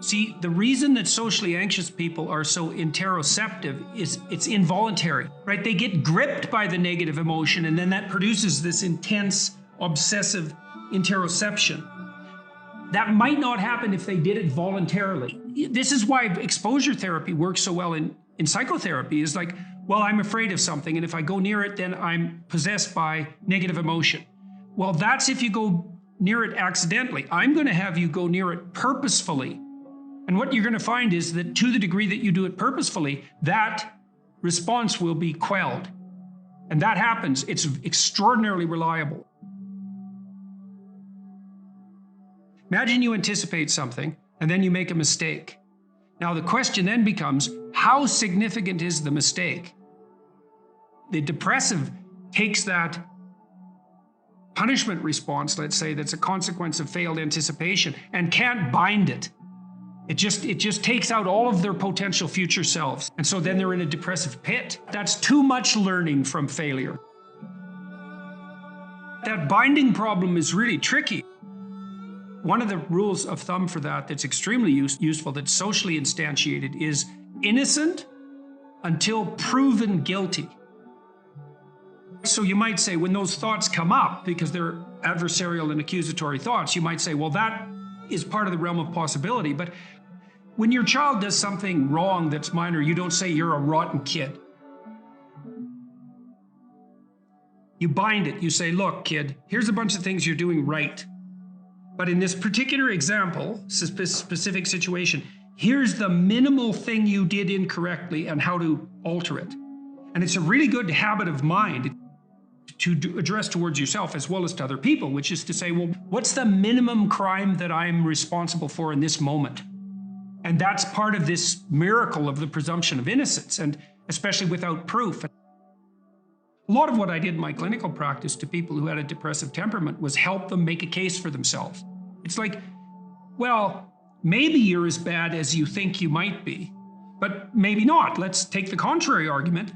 See, the reason that socially anxious people are so interoceptive is it's involuntary, right? They get gripped by the negative emotion, and then that produces this intense, obsessive interoception. That might not happen if they did it voluntarily. This is why exposure therapy works so well in psychotherapy. Is like, well, I'm afraid of something, and if I go near it, then I'm possessed by negative emotion. Well, that's if you go near it accidentally. I'm going to have you go near it purposefully. And what you're going to find is that to the degree that you do it purposefully, that response will be quelled. And that happens. It's extraordinarily reliable. Imagine you anticipate something and then you make a mistake. Now the question then becomes, how significant is the mistake? The depressive takes that punishment response, let's say, that's a consequence of failed anticipation, and can't bind it. It just takes out all of their potential future selves. And so then they're in a depressive pit. That's too much learning from failure. That binding problem is really tricky. One of the rules of thumb for that that's extremely useful, that's socially instantiated, is innocent until proven guilty. So you might say, when those thoughts come up, because they're adversarial and accusatory thoughts, you might say, well, that is part of the realm of possibility. But when your child does something wrong that's minor, you don't say you're a rotten kid. You bind it. You say, look, kid, here's a bunch of things you're doing right. But in this particular example, specific situation, here's the minimal thing you did incorrectly and how to alter it. And it's a really good habit of mind to address towards yourself as well as to other people, which is to say, well, what's the minimum crime that I'm responsible for in this moment? And that's part of this miracle of the presumption of innocence, and especially without proof. A lot of what I did in my clinical practice to people who had a depressive temperament was help them make a case for themselves. It's like, well, maybe you're as bad as you think you might be, but maybe not. Let's take the contrary argument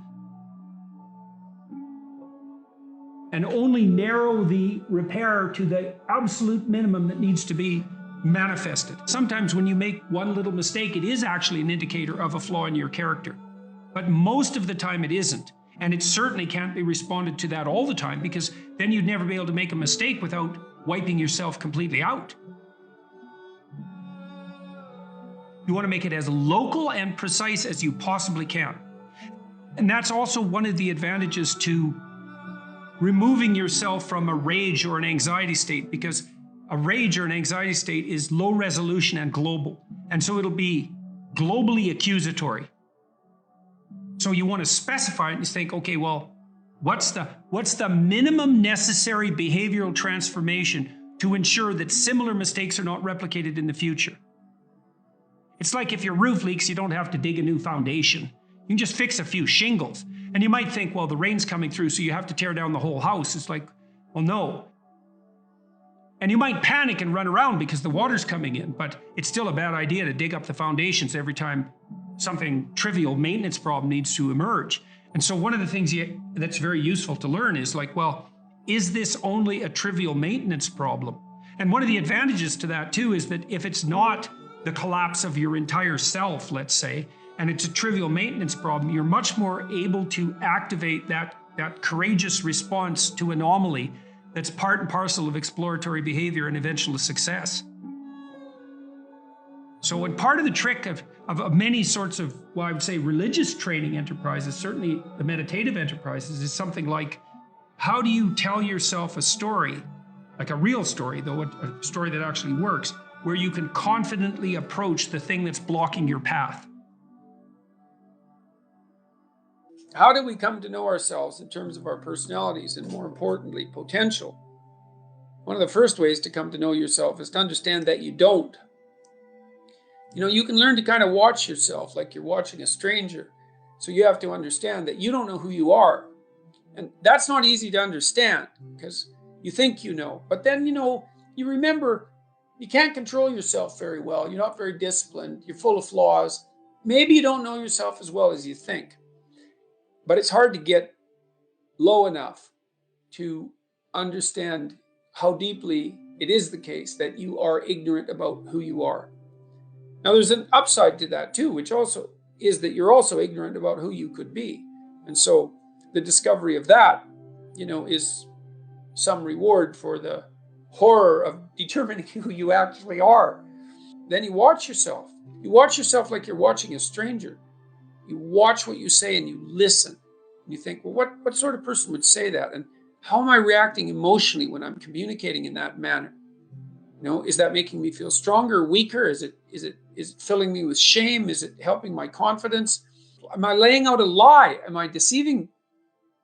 and only narrow the repair to the absolute minimum that needs to be manifested. Sometimes when you make one little mistake, it is actually an indicator of a flaw in your character. But most of the time it isn't. And it certainly can't be responded to that all the time, because then you'd never be able to make a mistake without wiping yourself completely out. You want to make it as local and precise as you possibly can. And that's also one of the advantages to removing yourself from a rage or an anxiety state, because a rage or an anxiety state is low resolution and global. And so it'll be globally accusatory. So you want to specify it and think, okay, well, what's the minimum necessary behavioral transformation to ensure that similar mistakes are not replicated in the future? It's like if your roof leaks, you don't have to dig a new foundation. You can just fix a few shingles. And you might think, well, the rain's coming through, so you have to tear down the whole house. It's like, well, no. And you might panic and run around because the water's coming in, but it's still a bad idea to dig up the foundations every time something trivial maintenance problem needs to emerge. And so one of the things that's very useful to learn is like, well, is this only a trivial maintenance problem? And one of the advantages to that too is that if it's not the collapse of your entire self, let's say, and it's a trivial maintenance problem, you're much more able to activate that courageous response to anomaly that's part and parcel of exploratory behavior and eventual success. So when part of the trick of many sorts of, well, I would say religious training enterprises, certainly the meditative enterprises, is something like, how do you tell yourself a story, like a real story, though a story that actually works, where you can confidently approach the thing that's blocking your path? How do we come to know ourselves in terms of our personalities and, more importantly, potential? One of the first ways to come to know yourself is to understand that you don't. You know, you can learn to kind of watch yourself like you're watching a stranger. So you have to understand that you don't know who you are. And that's not easy to understand because you think you know. But then, you remember you can't control yourself very well. You're not very disciplined. You're full of flaws. Maybe you don't know yourself as well as you think. But it's hard to get low enough to understand how deeply it is the case that you are ignorant about who you are. Now, there's an upside to that too, which also is that you're also ignorant about who you could be. And so the discovery of that, is some reward for the horror of determining who you actually are. Then you watch yourself. You watch yourself like you're watching a stranger. You watch what you say and you listen. And you think, well, what sort of person would say that? And how am I reacting emotionally when I'm communicating in that manner? Is that making me feel stronger, weaker? Is it filling me with shame? Is it helping my confidence? Am I laying out a lie? Am I deceiving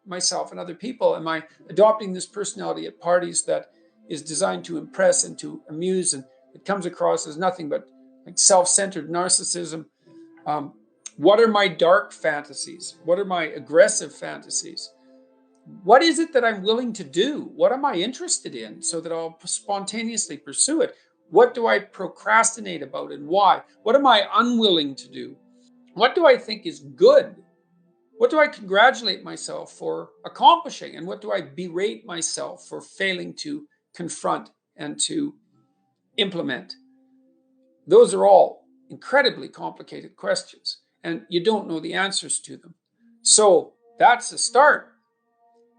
myself and other people? Am I adopting this personality at parties that is designed to impress and to amuse, and it comes across as nothing but like self-centered narcissism? What are my dark fantasies? What are my aggressive fantasies? What is it that I'm willing to do? What am I interested in so that I'll spontaneously pursue it? What do I procrastinate about and why? What am I unwilling to do? What do I think is good? What do I congratulate myself for accomplishing? And what do I berate myself for failing to confront and to implement? Those are all incredibly complicated questions, and you don't know the answers to them. So that's a start.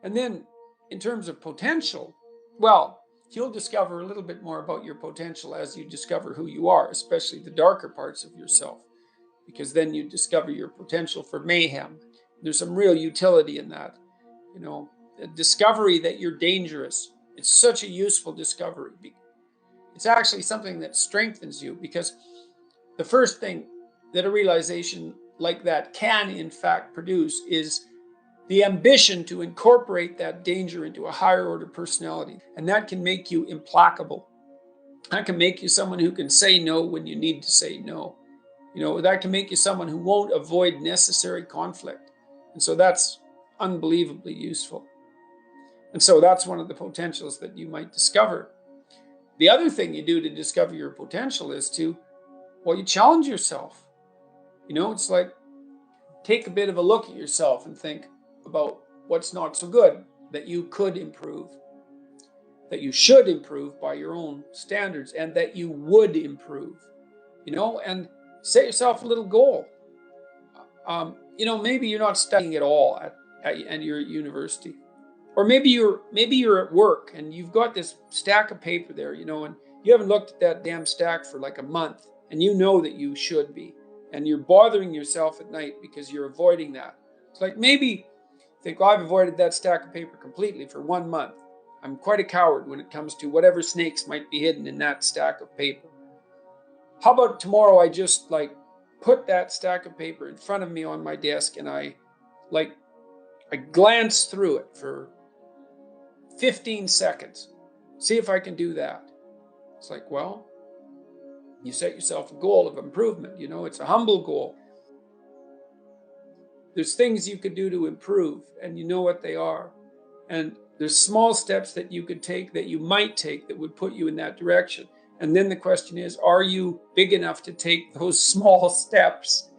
And then in terms of potential, well, you'll discover a little bit more about your potential as you discover who you are, especially the darker parts of yourself, because then you discover your potential for mayhem. There's some real utility in that. A discovery that you're dangerous. It's such a useful discovery. It's actually something that strengthens you, because the first thing that a realization like that can, in fact, produce is the ambition to incorporate that danger into a higher order personality. And that can make you implacable. That can make you someone who can say no when you need to say no. That can make you someone who won't avoid necessary conflict. And so that's unbelievably useful. And so that's one of the potentials that you might discover. The other thing you do to discover your potential is you challenge yourself. It's like, take a bit of a look at yourself and think about what's not so good that you could improve, that you should improve by your own standards, and that you would improve, and set yourself a little goal. Maybe you're not studying at all at your university, or maybe you're at work and you've got this stack of paper there, and you haven't looked at that damn stack for like a month, and you know that you should be, and you're bothering yourself at night because you're avoiding that. It's like, maybe think, well, I've avoided that stack of paper completely for 1 month. I'm quite a coward when it comes to whatever snakes might be hidden in that stack of paper. How about tomorrow I just put that stack of paper in front of me on my desk, and I glance through it for 15 seconds. See if I can do that. It's like, well, you set yourself a goal of improvement. It's a humble goal. There's things you could do to improve, and you know what they are. And there's small steps that you could take, that you might take, that would put you in that direction. And then the question is, are you big enough to take those small steps?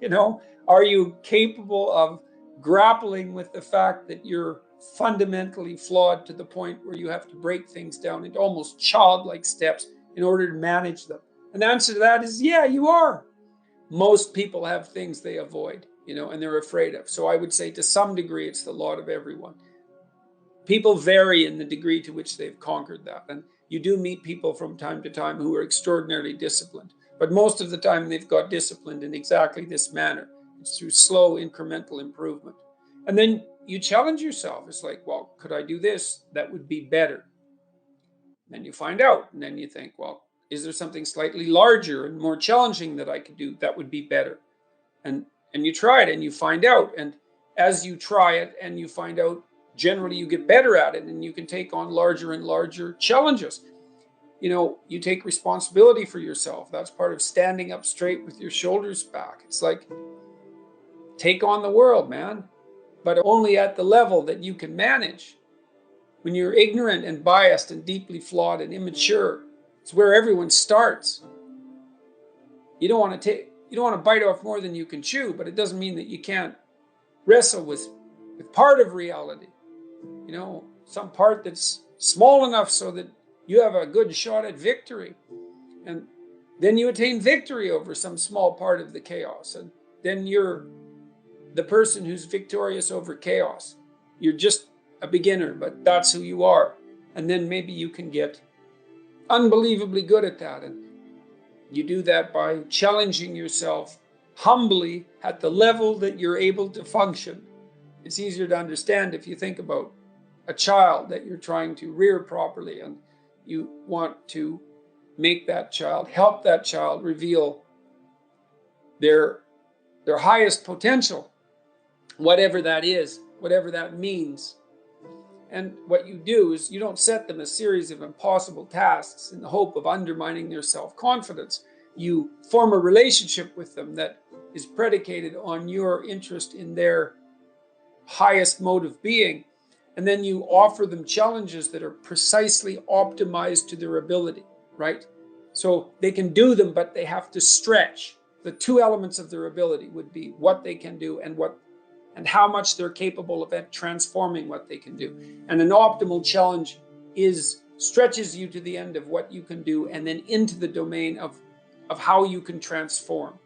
Are you capable of grappling with the fact that you're fundamentally flawed to the point where you have to break things down into almost childlike steps in order to manage them? And the answer to that is, yeah, you are. Most people have things they avoid, and they're afraid of. So I would say, to some degree, it's the lot of everyone. People vary in the degree to which they've conquered that. And you do meet people from time to time who are extraordinarily disciplined. But most of the time, they've got disciplined in exactly this manner. It's through slow, incremental improvement. And then you challenge yourself. It's like, well, could I do this? That would be better. And then you find out. And then you think, well, is there something slightly larger and more challenging that I could do that would be better? And you try it and you find out. And as you try it and you find out, generally you get better at it, and you can take on larger and larger challenges. You take responsibility for yourself. That's part of standing up straight with your shoulders back. It's like, take on the world, man, but only at the level that you can manage. When you're ignorant and biased and deeply flawed and immature, it's where everyone starts. You don't want to bite off more than you can chew, but it doesn't mean that you can't wrestle with part of reality. Some part that's small enough so that you have a good shot at victory. And Then you attain victory over some small part of the chaos. And then you're the person who's victorious over chaos. You're just a beginner, but that's who you are. And then maybe you can get unbelievably good at that. And you do that by challenging yourself humbly at the level that you're able to function. It's easier to understand if you think about a child that you're trying to rear properly, and you want to make that child, help that child reveal their highest potential, whatever that is, whatever that means. And what you do is you don't set them a series of impossible tasks in the hope of undermining their self-confidence. You form a relationship with them that is predicated on your interest in their highest mode of being. And then you offer them challenges that are precisely optimized to their ability, right? So they can do them, but they have to stretch. The two elements of their ability would be what they can do and how much they're capable of transforming what they can do. And an optimal challenge stretches you to the end of what you can do and then into the domain of how you can transform.